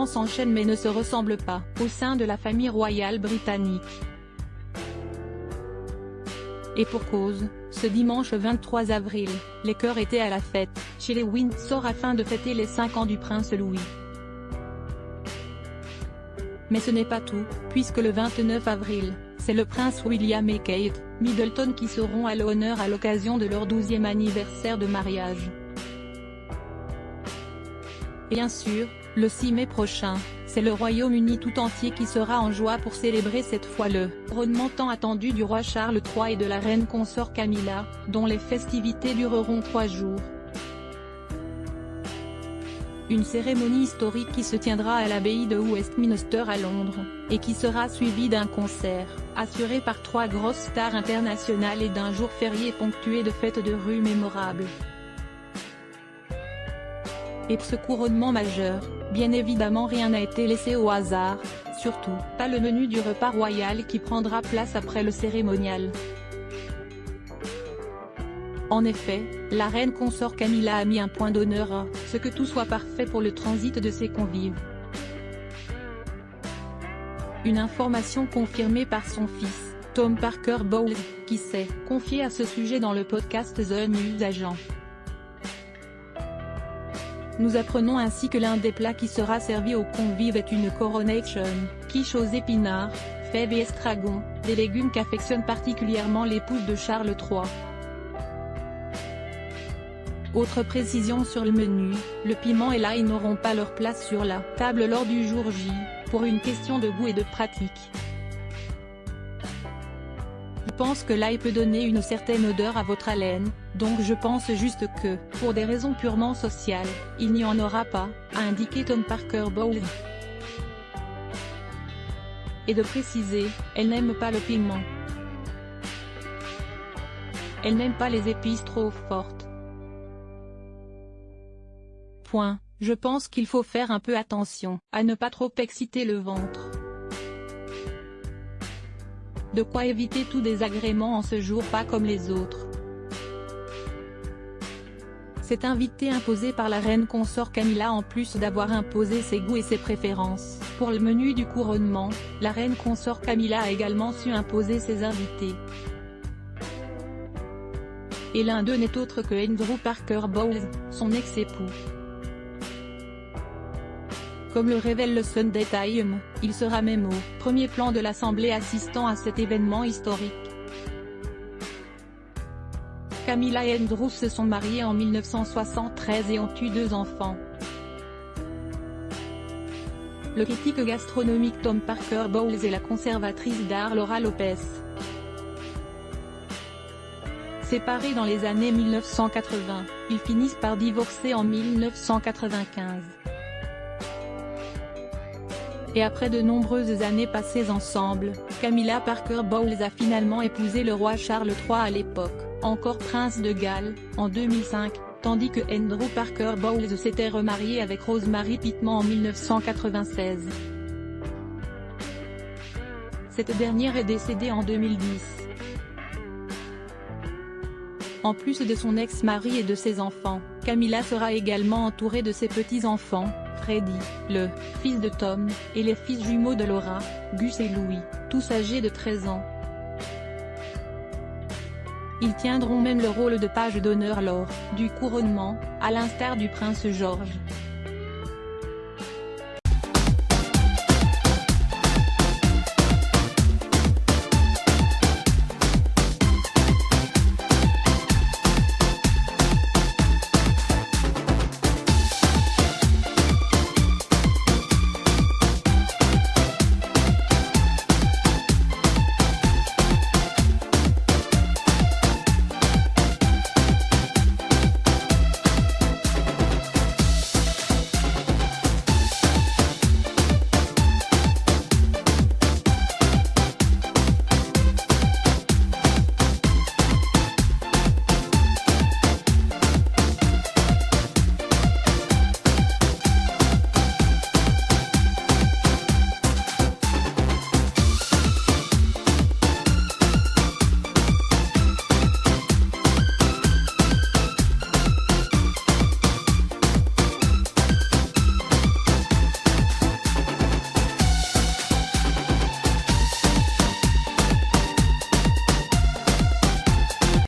événements s'enchaînent mais ne se ressemblent pas, au sein de la famille royale britannique. Et pour cause, ce dimanche 23 avril, les cœurs étaient à la fête, chez les Windsor afin de fêter les 5 ans du prince Louis. Mais ce n'est pas tout, puisque le 29 avril, c'est le prince William et Kate Middleton qui seront à l'honneur à l'occasion de leur 12e anniversaire de mariage. Et bien sûr, le 6 mai prochain, c'est le Royaume-Uni tout entier qui sera en joie pour célébrer cette fois le couronnement tant attendu du roi Charles III et de la reine consort Camilla, dont les festivités dureront 3 jours. Une cérémonie historique qui se tiendra à l'abbaye de Westminster à Londres, et qui sera suivie d'un concert, assuré par 3 grosses stars internationales et d'un jour férié ponctué de fêtes de rue mémorables. Et pour ce couronnement majeur, bien évidemment rien n'a été laissé au hasard, surtout, pas le menu du repas royal qui prendra place après le cérémonial. En effet, la reine consort Camilla a mis un point d'honneur à ce que tout soit parfait pour le transit de ses convives. Une information confirmée par son fils, Tom Parker Bowles, qui s'est confié à ce sujet dans le podcast The News Agent. Nous apprenons ainsi que l'un des plats qui sera servi aux convives est une coronation, quiche aux épinards, fèves et estragon, des légumes qu'affectionne particulièrement l'épouse de Charles III. Autre précision sur le menu, le piment et l'ail n'auront pas leur place sur la table lors du jour J, pour une question de goût et de pratique. Je pense que l'ail peut donner une certaine odeur à votre haleine, donc je pense juste que, pour des raisons purement sociales, il n'y en aura pas, a indiqué Tom Parker Bowles. Et de préciser, elle n'aime pas le piment. Elle n'aime pas les épices trop fortes. Je pense qu'il faut faire un peu attention à ne pas trop exciter le ventre. De quoi éviter tout désagrément en ce jour pas comme les autres. Cet invité imposé par la reine consort Camilla en plus d'avoir imposé ses goûts et ses préférences, pour le menu du couronnement, la reine consort Camilla a également su imposer ses invités. Et l'un d'eux n'est autre que Andrew Parker Bowles, son ex-époux. Comme le révèle le Sunday Times, il sera même au premier plan de l'Assemblée assistant à cet événement historique. Camilla et Andrew se sont mariés en 1973 et ont eu 2 enfants. Le critique gastronomique Tom Parker Bowles et la conservatrice d'art Laura Lopez. Séparés dans les années 1980, ils finissent par divorcer en 1995. Et après de nombreuses années passées ensemble, Camilla Parker Bowles a finalement épousé le roi Charles III à l'époque, encore prince de Galles, en 2005, tandis que Andrew Parker Bowles s'était remarié avec Rosemary Pittman en 1996. Cette dernière est décédée en 2010. En plus de son ex-mari et de ses enfants, Camilla sera également entourée de ses petits-enfants, Freddie, le fils de Tom, et les fils jumeaux de Laura, Gus et Louis, tous âgés de 13 ans. Ils tiendront même le rôle de page d'honneur lors du couronnement, à l'instar du prince George.